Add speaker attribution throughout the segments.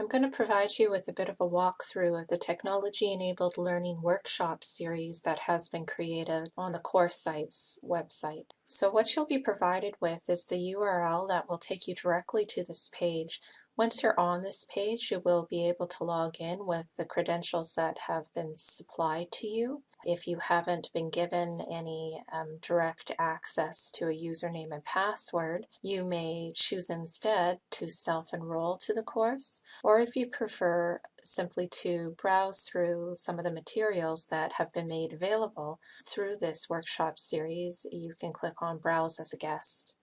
Speaker 1: I'm going to provide you with a bit of a walkthrough of the Technology-Enabled Learning Workshop series that has been created on the course site's website. So what you'll be provided with is the URL that will take you directly to this page. Once you're on this page, you will be able to log in with the credentials that have been supplied to you. If you haven't been given any direct access to a username and password, you may choose instead to self-enroll to the course, or if you prefer simply to browse through some of the materials that have been made available through this workshop series, you can click on Browse as a Guest.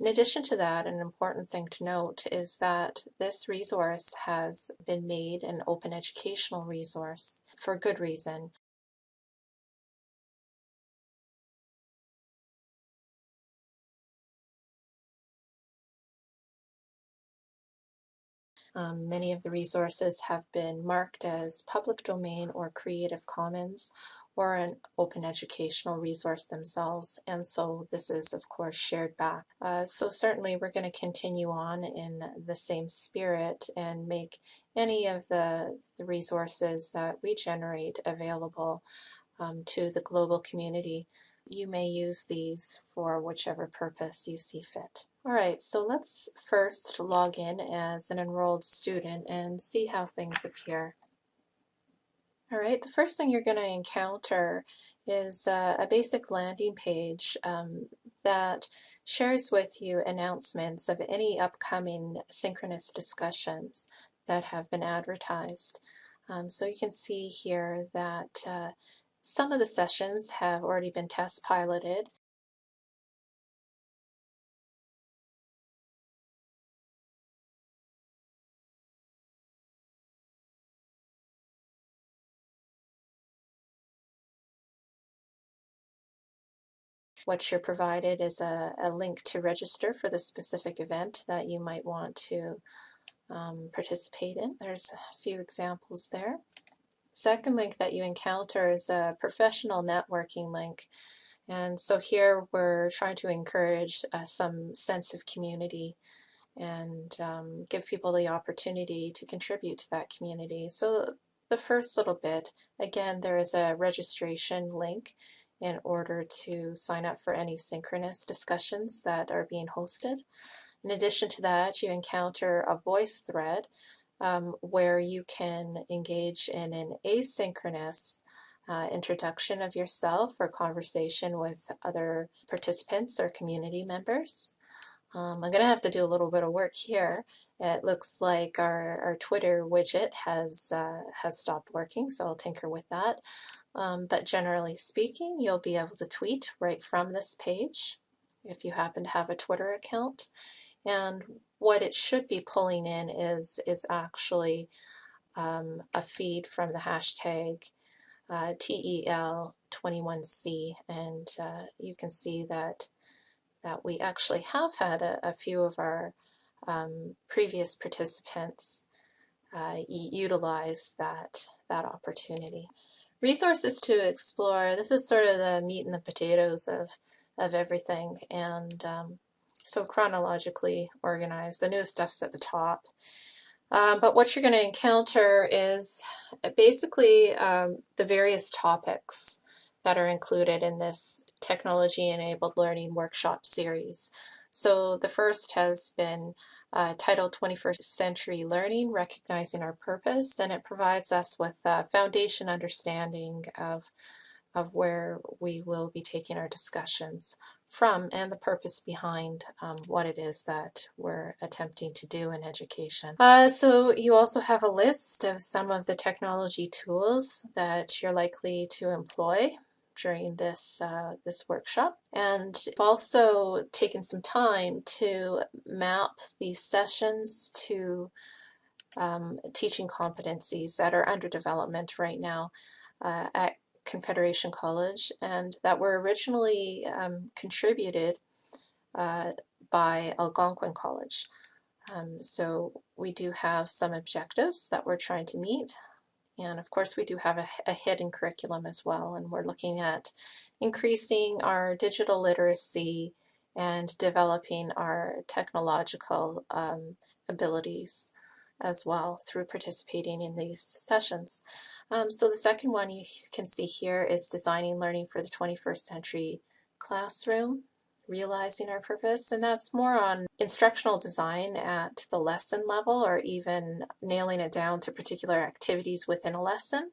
Speaker 1: In addition to that, an important thing to note is that this resource has been made an open educational resource for good reason. Many of the resources have been marked as public domain or Creative Commons or an open educational resource themselves, and so this is of course shared back. So certainly we're going to continue on in the same spirit and make any of the resources that we generate available to the global community. You may use these for whichever purpose you see fit. All right, so let's first log in as an enrolled student and see how things appear. All right, the first thing you're going to encounter is a basic landing page that shares with you announcements of any upcoming synchronous discussions that have been advertised. So you can see here that some of the sessions have already been test piloted. What you're provided is a link to register for the specific event that you might want to participate in. There's a few examples there. Second link that you encounter is a professional networking link. And so here we're trying to encourage some sense of community and give people the opportunity to contribute to that community. So the first little bit, again, there is a registration link in order to sign up for any synchronous discussions that are being hosted. In addition to that, you encounter a voice thread where you can engage in an asynchronous introduction of yourself or conversation with other participants or community members. I'm going to have to do a little bit of work here. It looks like our Twitter widget has stopped working, so I'll tinker with that. But generally speaking, you'll be able to tweet right from this page if you happen to have a Twitter account. And what it should be pulling in is actually a feed from the hashtag TEL21C, and you can see that we actually have had a few of our previous participants utilize that opportunity. Resources to explore. This is sort of the meat and the potatoes of everything, and so chronologically organized. The newest stuff's at the top. But what you're going to encounter is basically the various topics that are included in this Technology-Enabled Learning Workshop series. So the first has been titled 21st Century Learning, Recognizing Our Purpose, and it provides us with a foundation understanding of where we will be taking our discussions from and the purpose behind what it is that we're attempting to do in education. So you also have a list of some of the technology tools that you're likely to employ during this workshop, and also taken some time to map these sessions to teaching competencies that are under development right now at Confederation College, and that were originally contributed by Algonquin College. So we do have some objectives that we're trying to meet, and of course we do have a hidden curriculum as well, and we're looking at increasing our digital literacy and developing our technological abilities as well through participating in these sessions. So the second one you can see here is designing learning for the 21st century classroom, realizing our purpose, and that's more on instructional design at the lesson level or even nailing it down to particular activities within a lesson.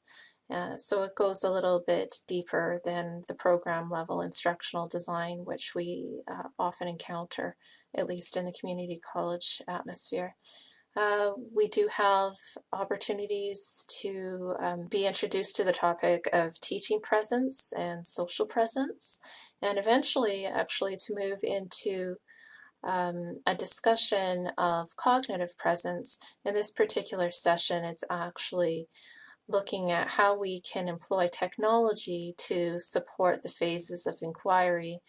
Speaker 1: So it goes a little bit deeper than the program level instructional design, which we often encounter, at least in the community college atmosphere. We do have opportunities to be introduced to the topic of teaching presence and social presence, and eventually actually to move into a discussion of cognitive presence. In this particular session, it's actually looking at how we can employ technology to support the phases of inquiry,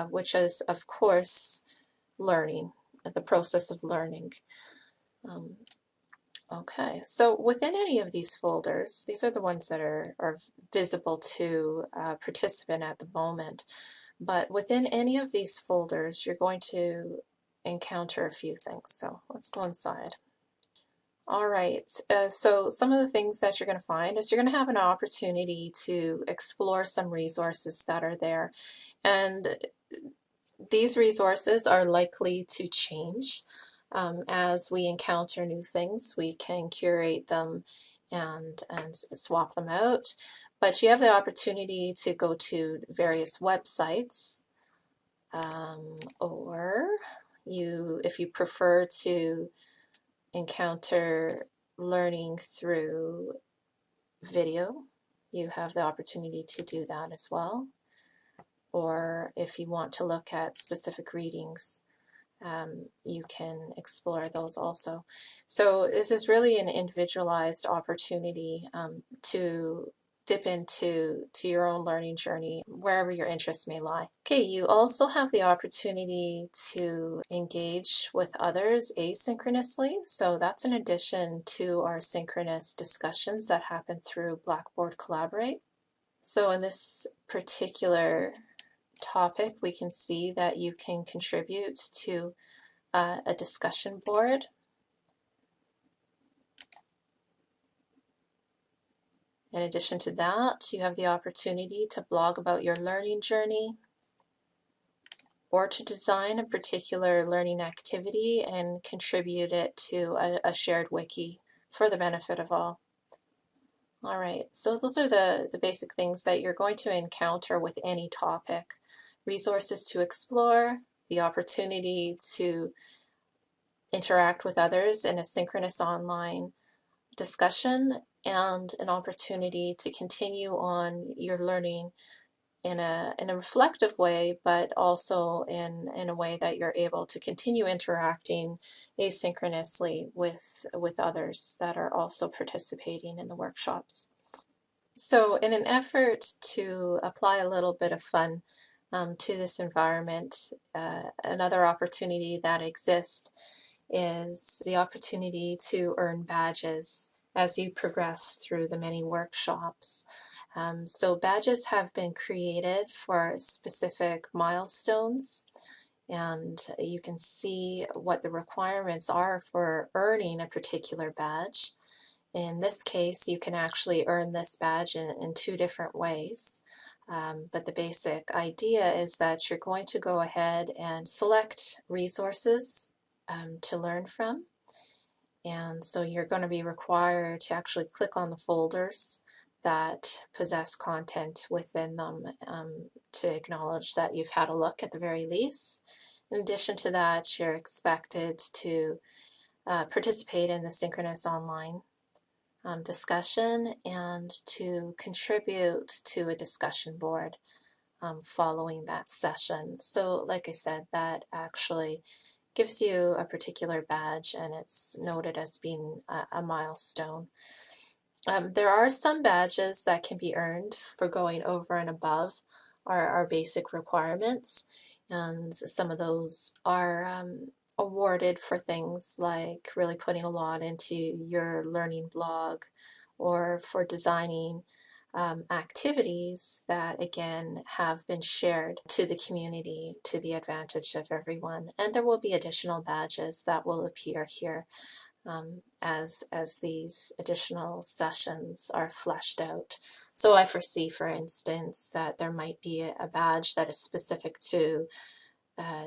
Speaker 1: which is, of course, learning, the process of learning. Okay, so within any of these folders, these are the ones that are visible to a participant at the moment, but within any of these folders, you're going to encounter a few things. So let's go inside. All right, so some of the things that you're going to find is you're going to have an opportunity to explore some resources that are there. And these resources are likely to change as we encounter new things. We can curate them and swap them out. But you have the opportunity to go to various websites, or if you prefer to encounter learning through video, you have the opportunity to do that as well. Or if you want to look at specific readings, you can explore those also. So this is really an individualized opportunity to dip into your own learning journey, wherever your interests may lie. Okay, you also have the opportunity to engage with others asynchronously. So that's in addition to our synchronous discussions that happen through Blackboard Collaborate. So in this particular topic, we can see that you can contribute to a discussion board. In addition to that, you have the opportunity to blog about your learning journey or to design a particular learning activity and contribute it to a shared wiki for the benefit of all. All right, so those are the basic things that you're going to encounter with any topic. Resources to explore, the opportunity to interact with others in a synchronous online discussion, and an opportunity to continue on your learning in a reflective way, but also in a way that you're able to continue interacting asynchronously with others that are also participating in the workshops. So in an effort to apply a little bit of fun to this environment, another opportunity that exists is the opportunity to earn badges as you progress through the many workshops. So badges have been created for specific milestones, and you can see what the requirements are for earning a particular badge. In this case, you can actually earn this badge in two different ways. But the basic idea is that you're going to go ahead and select resources to learn from. And so you're going to be required to actually click on the folders that possess content within them to acknowledge that you've had a look at the very least. In addition to that, you're expected to participate in the synchronous online discussion and to contribute to a discussion board following that session. So like I said, that actually gives you a particular badge and it's noted as being a milestone. There are some badges that can be earned for going over and above our basic requirements, and some of those are awarded for things like really putting a lot into your learning blog or for designing activities that again have been shared to the community to the advantage of everyone. And there will be additional badges that will appear here as these additional sessions are fleshed out. So I foresee, for instance, that there might be a badge that is specific to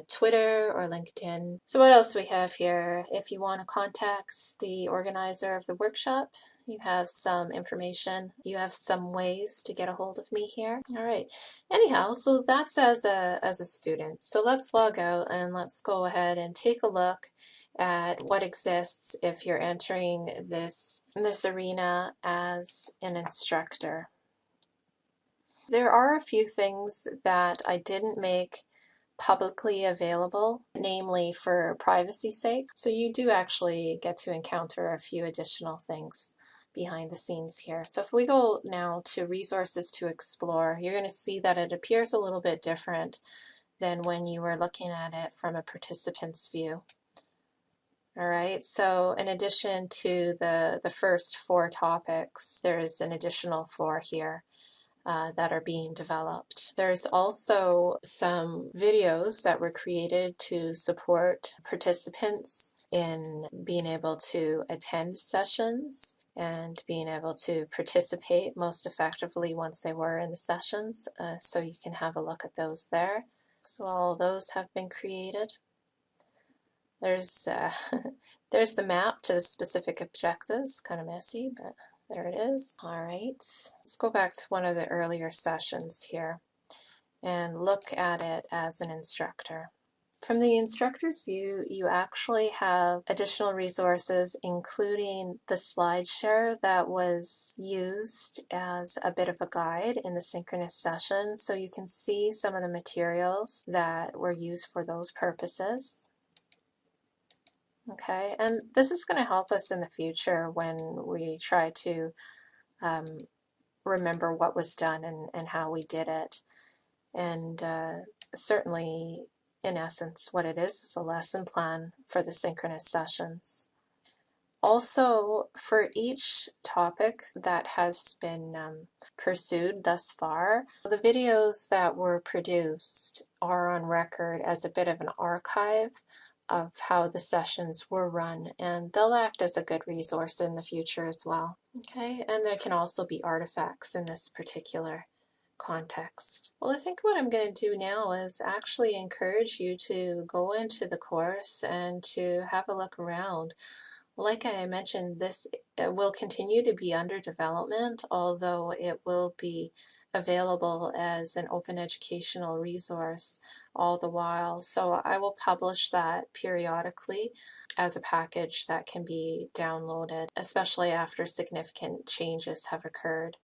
Speaker 1: Twitter or LinkedIn. So what else we have here? If you want to contact the organizer of the workshop, you have some information. You have some ways to get a hold of me here. All right. Anyhow, so that's as a student. So let's log out and let's go ahead and take a look at what exists if you're entering this arena as an instructor. There are a few things that I didn't make publicly available, namely for privacy's sake. So you do actually get to encounter a few additional things behind the scenes here. So if we go now to resources to explore, you're going to see that it appears a little bit different than when you were looking at it from a participant's view. All right, so in addition to the first 4 topics, there's an additional 4 here that are being developed. There's also some videos that were created to support participants in being able to attend sessions and being able to participate most effectively once they were in the sessions. So you can have a look at those there. So all those have been created. There's there's the map to the specific objectives, kind of messy, but there it is. All right, let's go back to one of the earlier sessions here and look at it as an instructor. From the instructor's view, you actually have additional resources, including the slide share that was used as a bit of a guide in the synchronous session. So you can see some of the materials that were used for those purposes. Okay, and this is going to help us in the future when we try to remember what was done and how we did it. And certainly, in essence, what it is a lesson plan for the synchronous sessions. Also, for each topic that has been pursued thus far, the videos that were produced are on record as a bit of an archive of how the sessions were run, and they'll act as a good resource in the future as well. Okay, and there can also be artifacts in this particular context. Well, I think what I'm going to do now is actually encourage you to go into the course and to have a look around. Like I mentioned, this will continue to be under development, although it will be available as an open educational resource all the while. So I will publish that periodically as a package that can be downloaded, especially after significant changes have occurred.